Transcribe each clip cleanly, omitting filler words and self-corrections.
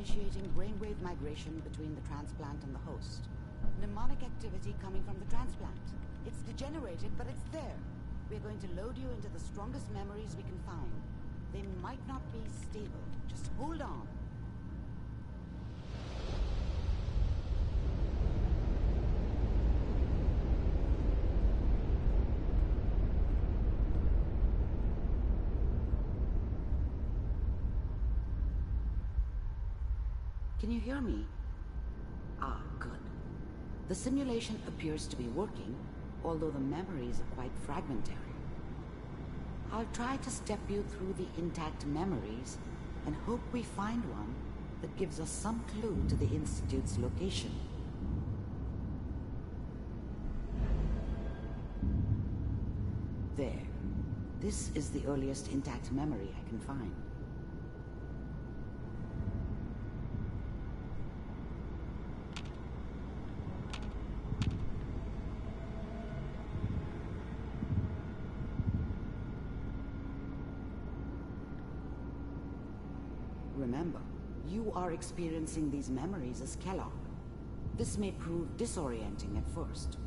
initiating brainwave migration between the transplant and the host. Mnemonic activity coming from the transplant. It's degenerated, but it's there. We're going to load you into the strongest memories we can find. They might not be stable. Just hold on. Can you hear me? Ah, good. The simulation appears to be working, although the memories are quite fragmentary. I'll try to step you through the intact memories and hope we find one that gives us some clue to the Institute's location. There. This is the earliest intact memory I can find. Remember, you are experiencing these memories as Kellogg. This may prove disorienting at first.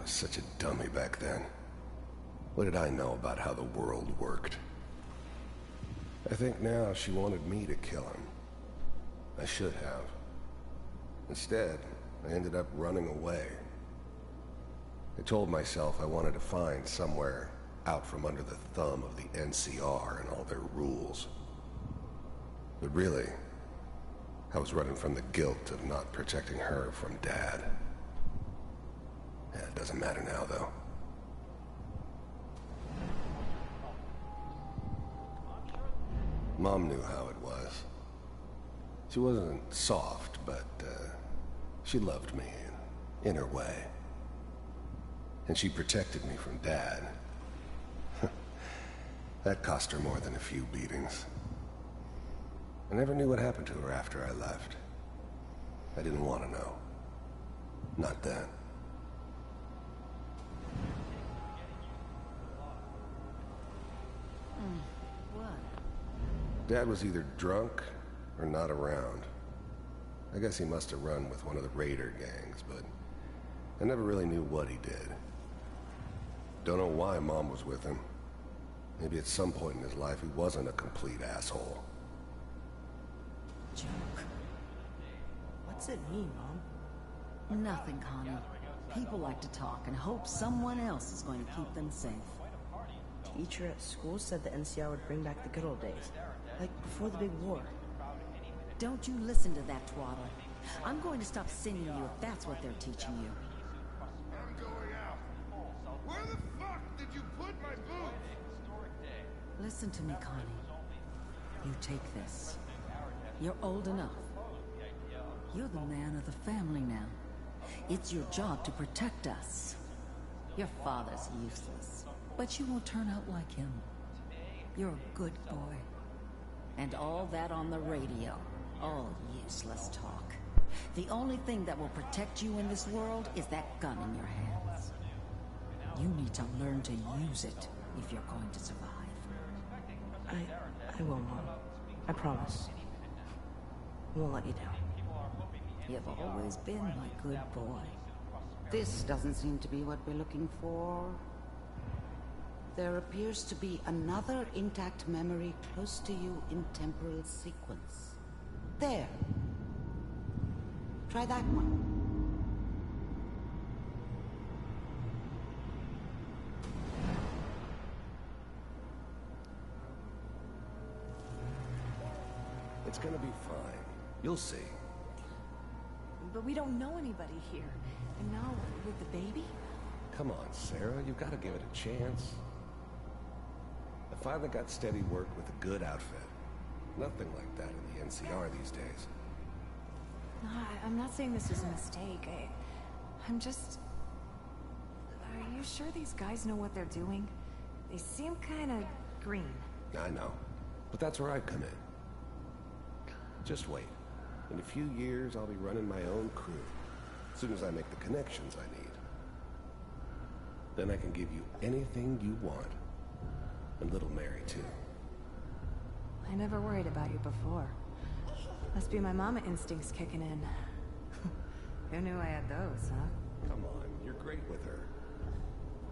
Such a dummy back then. What did I know about how the world worked? I think now she wanted me to kill him. I should have. Instead, I ended up running away. I told myself I wanted to find somewhere out from under the thumb of the NCR and all their rules. But really, I was running from the guilt of not protecting her from Dad. Yeah, it doesn't matter now, though. Mom knew how it was. She wasn't soft, but she loved me in her way. And she protected me from Dad. That cost her more than a few beatings. I never knew what happened to her after I left. I didn't want to know. Not then. What? Dad was either drunk or not around. I guess he must have run with one of the raider gangs, but I never really knew what he did. Don't know why Mom was with him. Maybe at some point in his life he wasn't a complete asshole. Joke. What's it mean, Mom? Nothing, Connie. People like to talk and hope someone else is going to keep them safe. Teacher at school said the NCR would bring back the good old days. Like before the big war. Don't you listen to that twaddle. I'm going to stop sending you if that's what they're teaching you. I'm going out. Where the fuck did you put my boots? Listen to me, Connie. You take this. You're old enough. You're the man of the family now. It's your job to protect us. Your father's useless, but you won't turn out like him. You're a good boy. And all that on the radio, all useless talk. The only thing that will protect you in this world is that gun in your hands. You need to learn to use it if you're going to survive. I will, Mom. I promise. I won't let you down. You've always been my good boy. This doesn't seem to be what we're looking for. There appears to be another intact memory close to you in temporal sequence. There. Try that one. It's gonna be fine. You'll see. But we don't know anybody here. And now, with the baby? Come on, Sarah. You've got to give it a chance. I finally got steady work with a good outfit. Nothing like that in the NCR these days. No, I'm not saying this was a mistake. I'm just... Are you sure these guys know what they're doing? They seem kinda green. I know. But that's where I come in. Just wait. In a few years, I'll be running my own crew. As soon as I make the connections I need. Then I can give you anything you want. And little Mary, too. I never worried about you before. Must be my mama instincts kicking in. Who knew I had those, huh? Come on, you're great with her.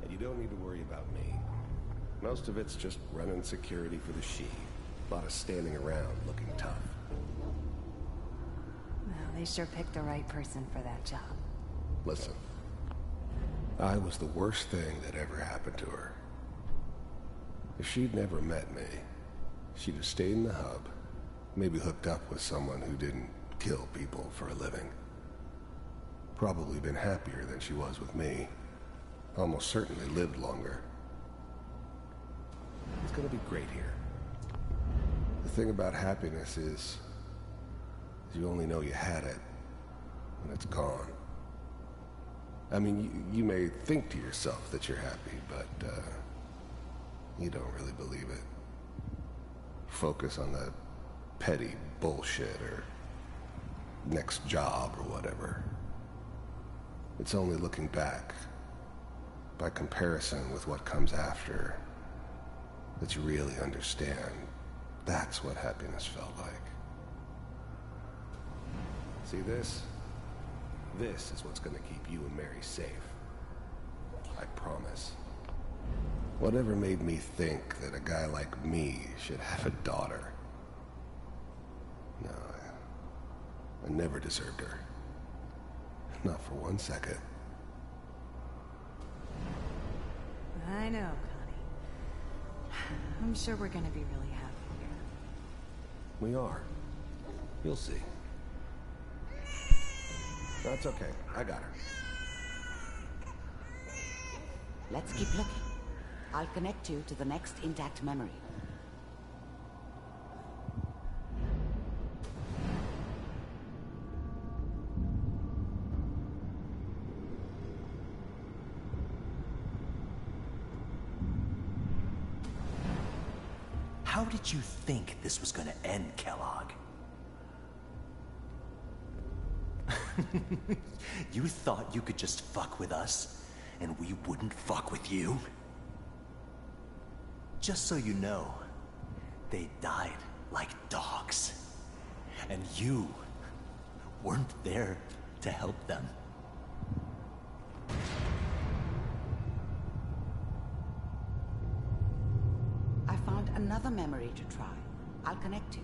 And you don't need to worry about me. Most of it's just running security for the she. A lot of standing around looking tough. Well, they sure picked the right person for that job. Listen, I was the worst thing that ever happened to her. If she'd never met me, she'd have stayed in the hub, maybe hooked up with someone who didn't kill people for a living. Probably been happier than she was with me. Almost certainly lived longer. It's gonna be great here. The thing about happiness is you only know you had it when it's gone. I mean, you may think to yourself that you're happy, but you don't really believe it. Focus on the petty bullshit or next job or whatever. It's only looking back, by comparison with what comes after, that you really understand that's what happiness felt like. See this? This is what's gonna keep you and Mary safe. I promise. Whatever made me think that a guy like me should have a daughter? No, I never deserved her. Not for 1 second. I know, Connie. I'm sure we're gonna be really happy here. We are. You'll see. That's okay. I got her. Let's keep looking. I'll connect you to the next intact memory. How did you think this was gonna end, Kellogg? You thought you could just fuck with us, and we wouldn't fuck with you? Just so you know, they died like dogs. And you weren't there to help them. I found another memory to try. I'll connect you.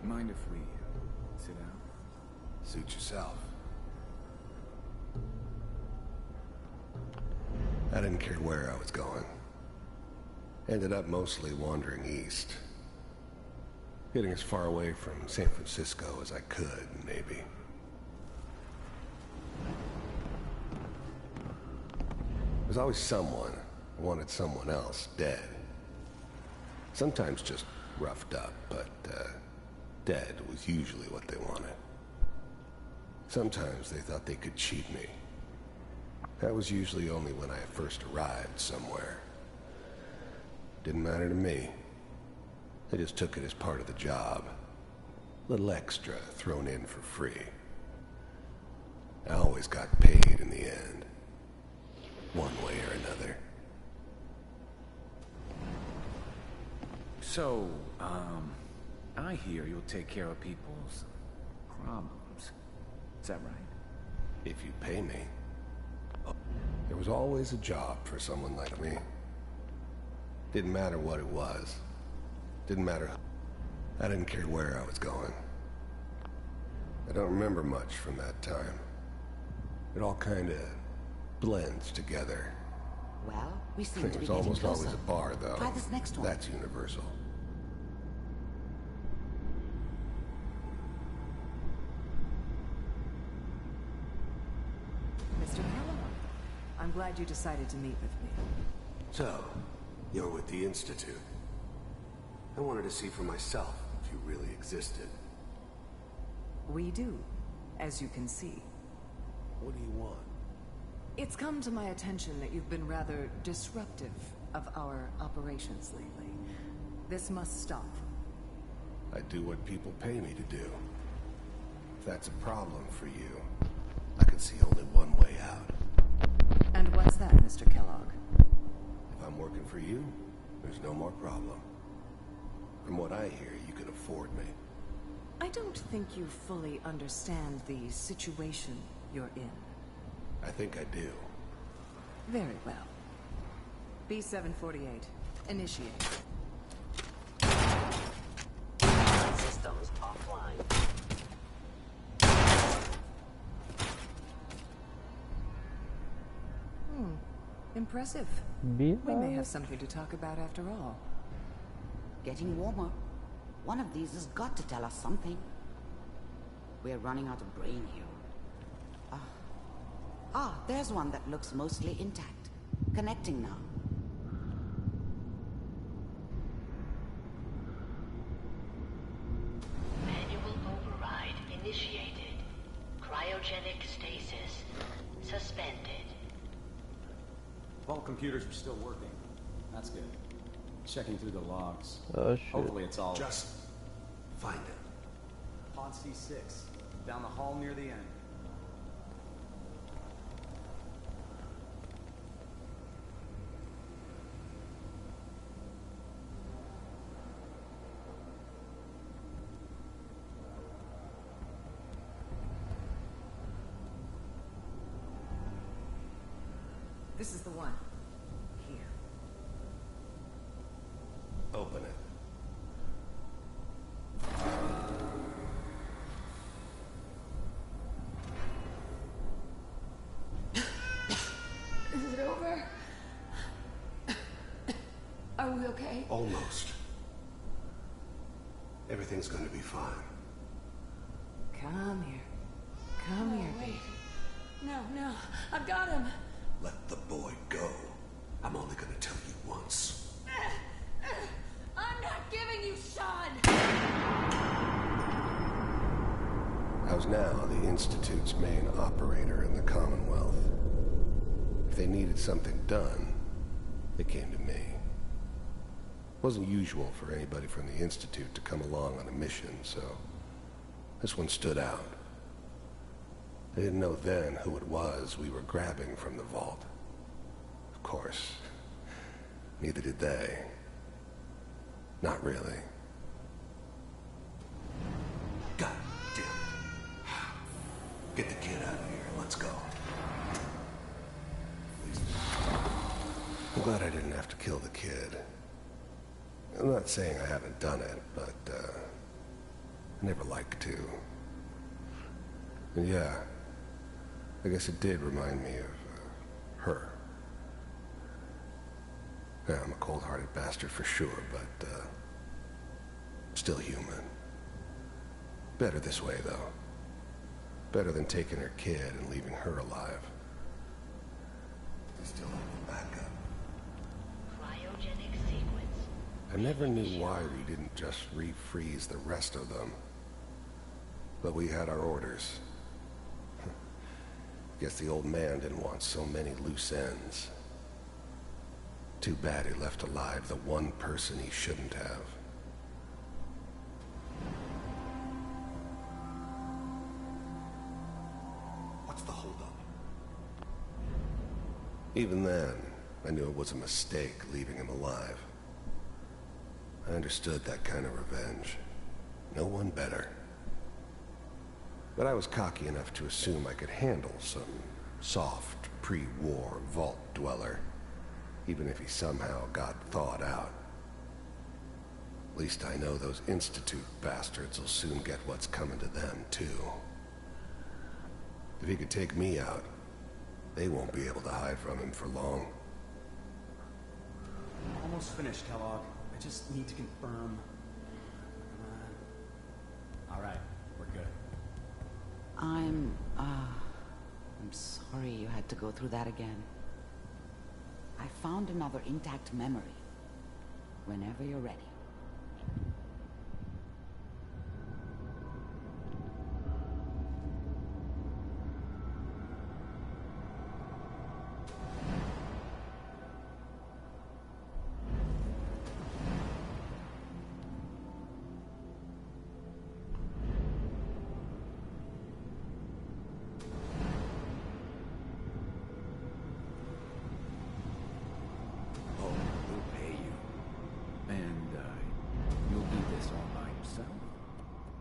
Mind if we sit down? Suit yourself. I didn't care where I was going. Ended up mostly wandering east. Getting as far away from San Francisco as I could, maybe. There's always someone who wanted someone else dead. Sometimes just roughed up, but dead was usually what they wanted. Sometimes they thought they could cheat me. That was usually only when I first arrived somewhere. Didn't matter to me. They just took it as part of the job. A little extra thrown in for free. I always got paid in the end. One way or another. So, I hear you'll take care of people's problems. Is that right? If you pay me. There was always a job for someone like me. Didn't matter what it was. Didn't matter. I didn't care where I was going. I don't remember much from that time. It all kind of blends together. Well, we seem to be There's getting almost closer. always a bar, though. Try this next one. That's universal. I'm glad you decided to meet with me. So, you're with the Institute. I wanted to see for myself if you really existed. We do, as you can see. What do you want? It's come to my attention that you've been rather disruptive of our operations lately. This must stop. I do what people pay me to do. If that's a problem for you, I can see only one way out. And what's that, Mr. Kellogg? If I'm working for you, there's no more problem. From what I hear, you can afford me. I don't think you fully understand the situation you're in. I think I do. Very well. B-748, initiate. Systems offline. Impressive. Bir We may have something to talk about after all. Getting warmer. One of these has got to tell us something. We're running out of brain here. There's one that looks mostly intact. Connecting now. Manual override initiated. Cryogenic stasis suspended. All computers are still working. That's good. Checking through the logs. Oh shit. Hopefully it's all... Just find it. Pod C6. Down the hall near the end. This is the one. Here. Open it. Is it over? Are we okay? Almost. Everything's going to be fine. Come here. Come here, wait. baby. No, I've got him. Let the boy go. I'm only going to tell you once. I'm not giving you Sean! I was now the Institute's main operator in the Commonwealth. If they needed something done, they came to me. It wasn't usual for anybody from the Institute to come along on a mission, so this one stood out. They didn't know then who it was we were grabbing from the vault. Of course, neither did they. Not really. God damn it. Get the kid out of here. Let's go. I'm glad I didn't have to kill the kid. I'm not saying I haven't done it, but, I never like to. And yeah, I guess it did remind me of, her. Yeah, I'm a cold-hearted bastard for sure, but, still human. Better this way, though. Better than taking her kid and leaving her alive. I still have the backup. Cryogenic sequence. I never knew why we didn't just refreeze the rest of them. But we had our orders. Guess the old man didn't want so many loose ends. Too bad he left alive the one person he shouldn't have. What's the holdup? Even then, I knew it was a mistake leaving him alive. I understood that kind of revenge. No one better. But I was cocky enough to assume I could handle some soft, pre-war vault dweller, even if he somehow got thawed out. At least I know those Institute bastards will soon get what's coming to them, too. If he could take me out, they won't be able to hide from him for long. Almost finished, Kellogg. I just need to confirm. All right, we're good. I'm sorry you had to go through that again. I found another intact memory. Whenever you're ready.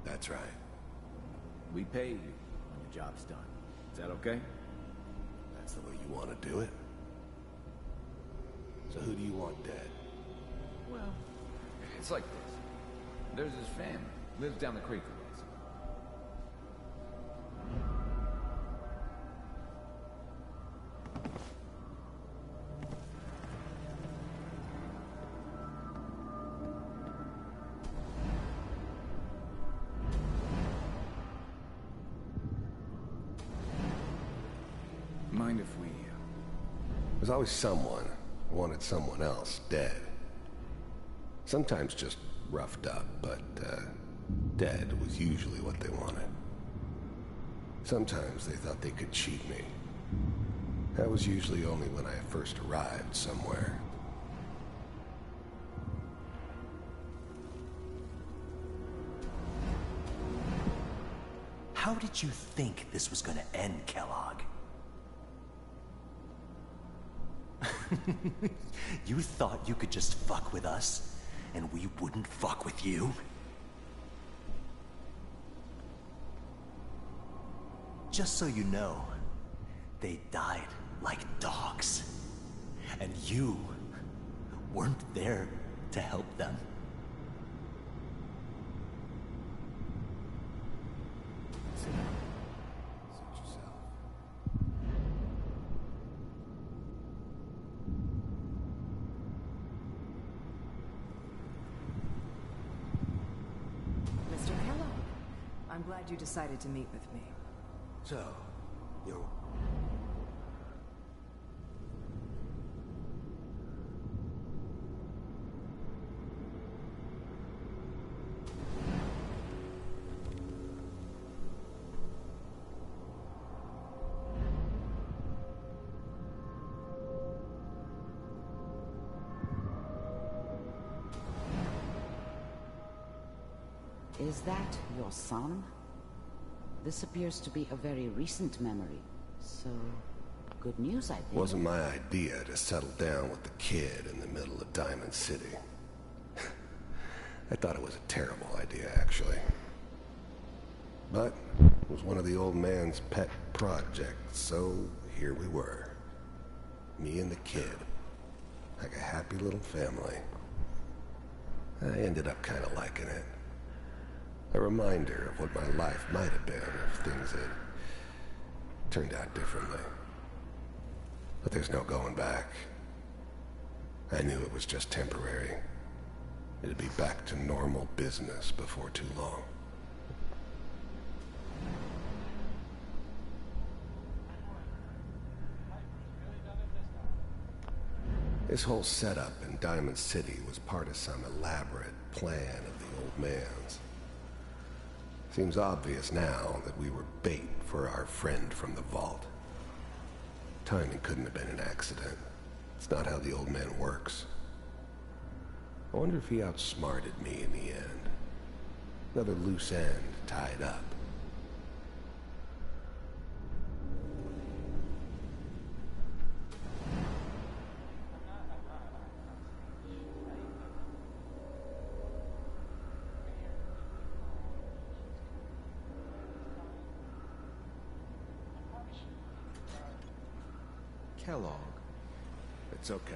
That's right. We pay you when the job's done. Is that okay? That's the way you want to do it? So who do you want dead? Well, it's like this. There's his family. Lives down the creek a ways. Mind if we... There's always someone who wanted someone else dead. Sometimes just roughed up, but dead was usually what they wanted. Sometimes they thought they could cheat me. That was usually only when I first arrived somewhere. How did you think this was gonna end, Kellogg? You thought you could just fuck with us, and we wouldn't fuck with you? Just so you know, they died like dogs. And you weren't there to help them. Suit yourself. Mr. Kellogg, I'm glad you decided to meet with me. So, you're... Is that your son? This appears to be a very recent memory, so good news, I think. Wasn't my idea to settle down with the kid in the middle of Diamond City. I thought it was a terrible idea, actually. But it was one of the old man's pet projects, so here we were. Me and the kid. Like a happy little family. I ended up kind of liking it. A reminder of what my life might have been if things had turned out differently. But there's no going back. I knew it was just temporary. It'd be back to normal business before too long. This whole setup in Diamond City was part of some elaborate plan of the old man's. Seems obvious now that we were bait for our friend from the vault. Timing couldn't have been an accident. It's not how the old man works. I wonder if he outsmarted me in the end. Another loose end tied up. Kellogg. It's okay.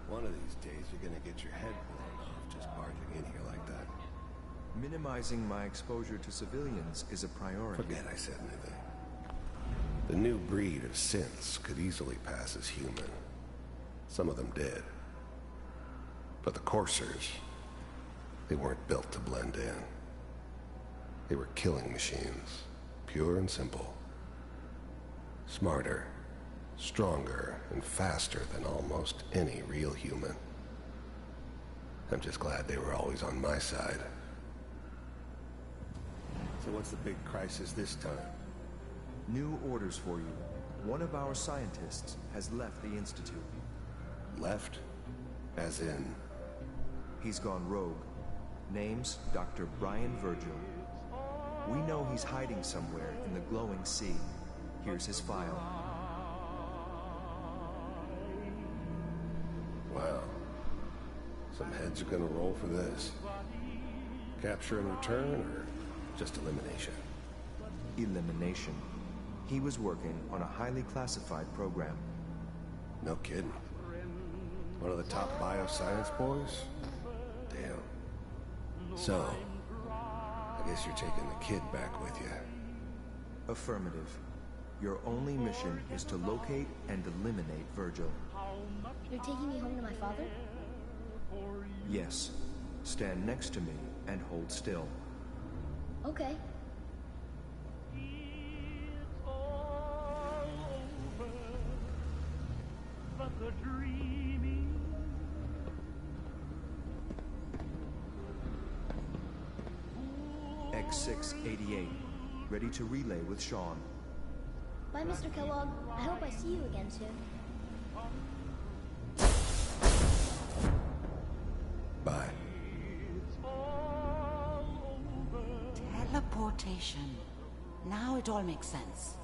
One of these days you're gonna get your head blown off just barging in here like that. Minimizing my exposure to civilians is a priority. Forget I said anything. The new breed of synths could easily pass as human. Some of them did. But the coursers, they weren't built to blend in. They were killing machines, pure and simple. Smarter, Stronger and faster than almost any real human. I'm just glad they were always on my side. So what's the big crisis this time? New orders for you. One of our scientists has left the Institute. Left? As in? He's gone rogue. Name's Dr. Brian Virgil. We know he's hiding somewhere in the glowing sea. Here's his file. Wow. Some heads are gonna roll for this. Capture and return, or just elimination? Elimination. He was working on a highly classified program. No kidding. One of the top bioscience boys? Damn. So, I guess you're taking the kid back with you. Affirmative. Your only mission is to locate and eliminate Virgil. You're taking me home to my father? Yes. Stand next to me and hold still. Okay. X688. Ready to relay with Sean. Bye, Mr. Kellogg. I hope I see you again soon. Bye. Teleportation. Now it all makes sense.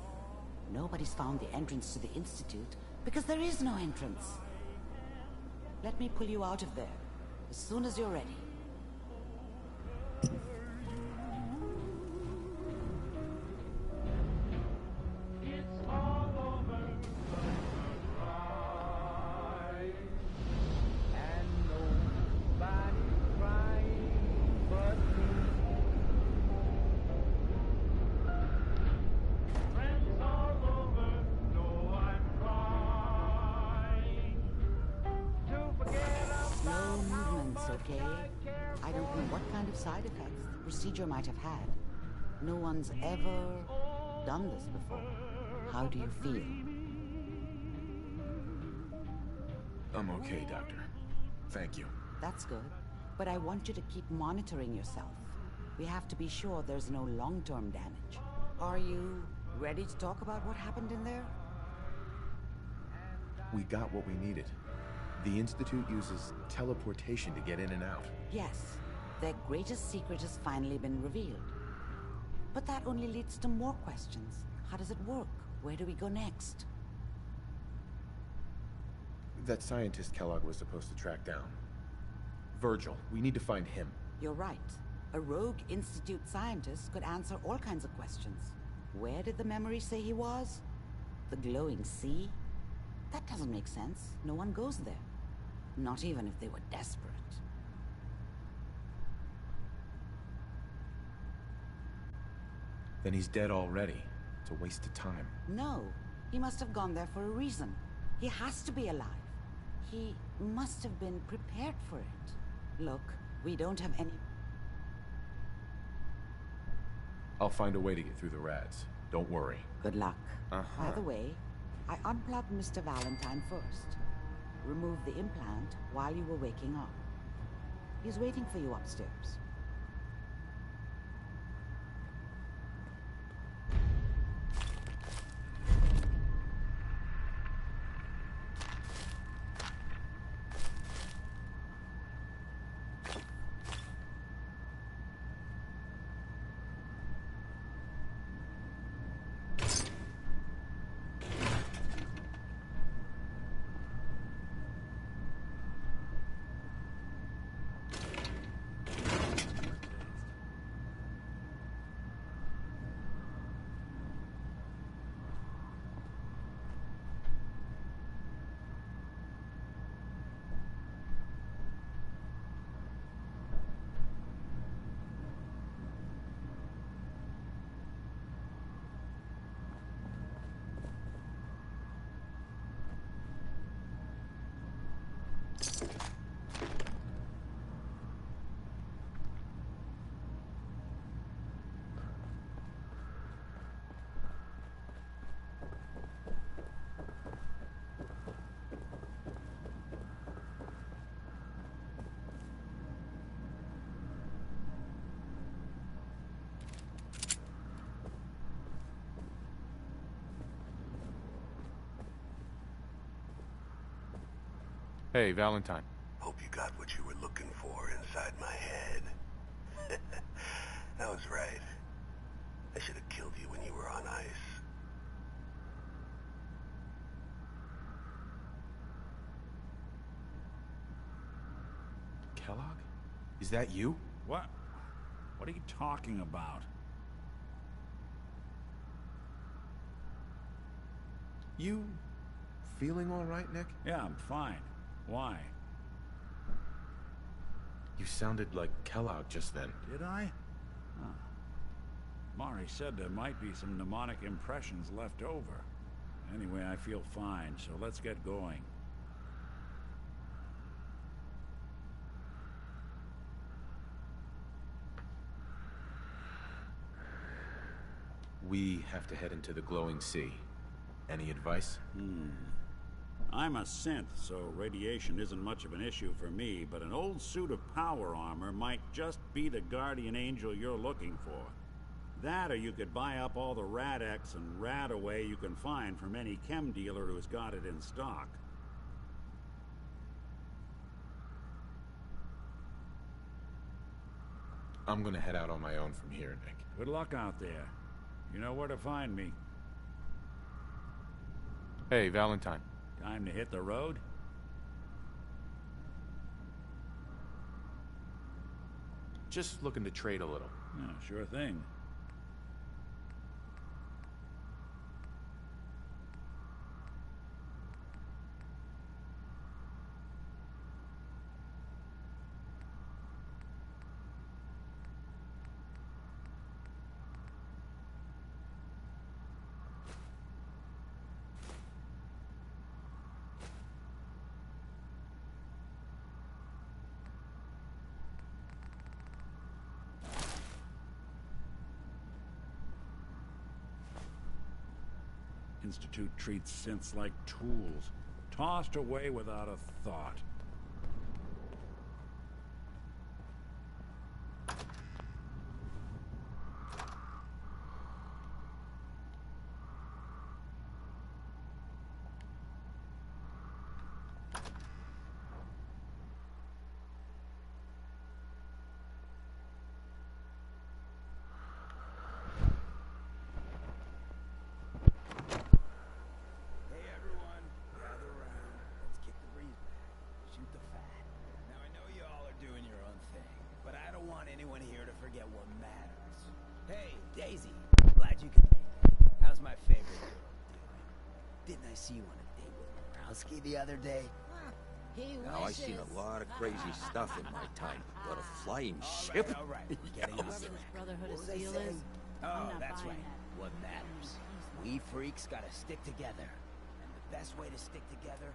Nobody's found the entrance to the Institute because there is no entrance. Let me pull you out of there as soon as you're ready. Okay? I don't know what kind of side effects the procedure might have had. No one's ever done this before. How do you feel? I'm okay, Doctor. Thank you. That's good. But I want you to keep monitoring yourself. We have to be sure there's no long-term damage. Are you ready to talk about what happened in there? We got what we needed. The Institute uses teleportation to get in and out. Yes. Their greatest secret has finally been revealed. But that only leads to more questions. How does it work? Where do we go next? That scientist Kellogg was supposed to track down. Virgil, we need to find him. You're right. A rogue Institute scientist could answer all kinds of questions. Where did the memory say he was? The glowing sea? That doesn't make sense. No one goes there. Not even if they were desperate. Then he's dead already. It's a waste of time. No. He must have gone there for a reason. He has to be alive. He must have been prepared for it. Look, we don't have any... I'll find a way to get through the rats. Don't worry. Good luck. By the way, I unplugged Mr. Valentine first. Removed the implant while you were waking up. He's waiting for you upstairs. Hey, Valentine. Hope you got what you were looking for inside my head. I was right. I should have killed you when you were on ice. Kellogg? Is that you? What? What are you talking about? You feeling all right, Nick? Yeah, I'm fine. Why? You sounded like Kellogg just then. Did I? Huh. Mari said there might be some mnemonic impressions left over. Anyway, I feel fine, so let's get going. We have to head into the glowing sea. Any advice? I'm a synth, so radiation isn't much of an issue for me, but an old suit of power armor might just be the guardian angel you're looking for. That, or you could buy up all the Rad-X and Rad-Away you can find from any chem dealer who's got it in stock. I'm gonna head out on my own from here, Nick. Good luck out there. You know where to find me. Hey, Valentine. Time to hit the road? Just looking to trade a little. Yeah, sure thing. Institute treats synths like tools, tossed away without a thought. See you on a date with Morowski the other day. Now, I've seen a lot of crazy stuff in my time, but a flying ship? All right, we're getting on track. Brotherhood of What was I Steel saying? is? Oh, that's right. What matters? We freaks gotta stick together. And the best way to stick together...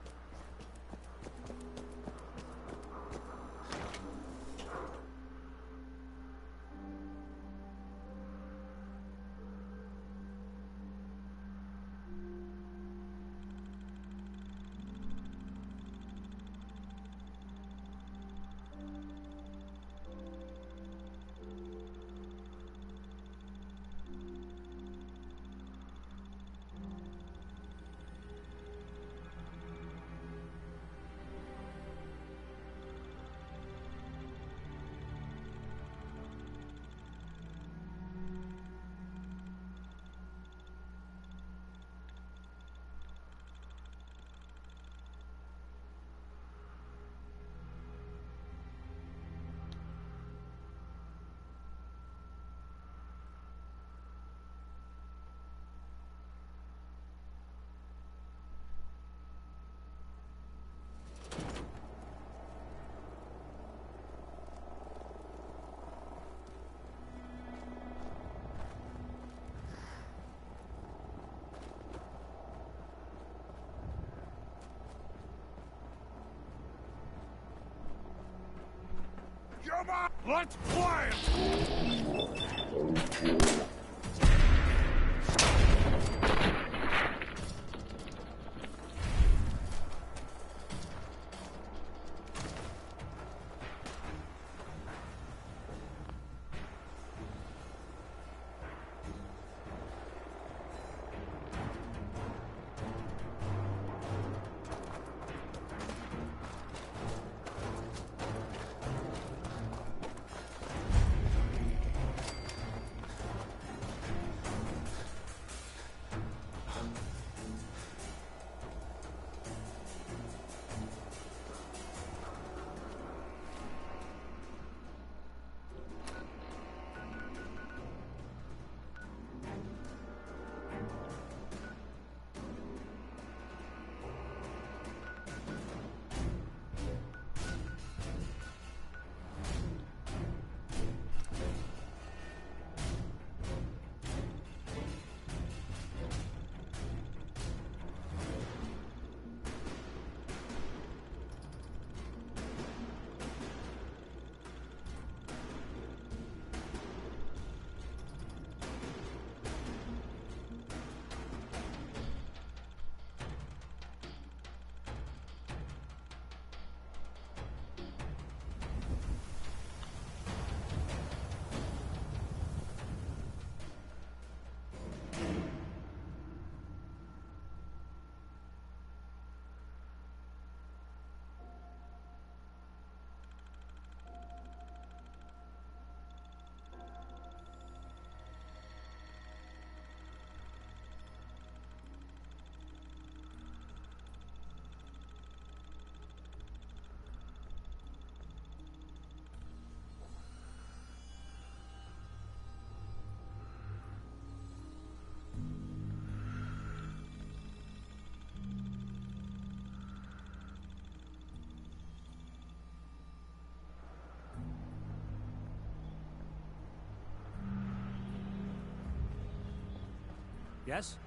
Come on, let's play it! Yes?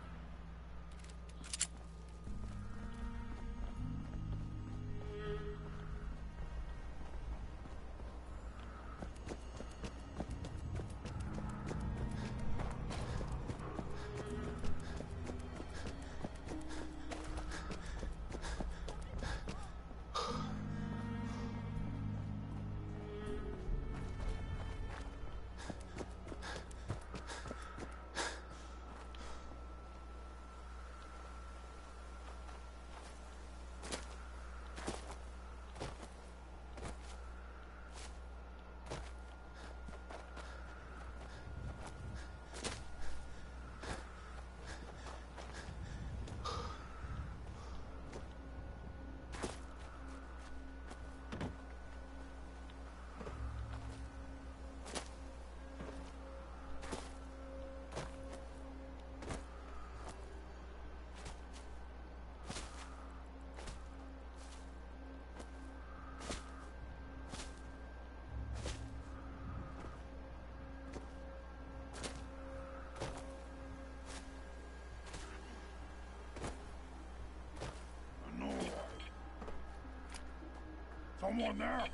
Someone there?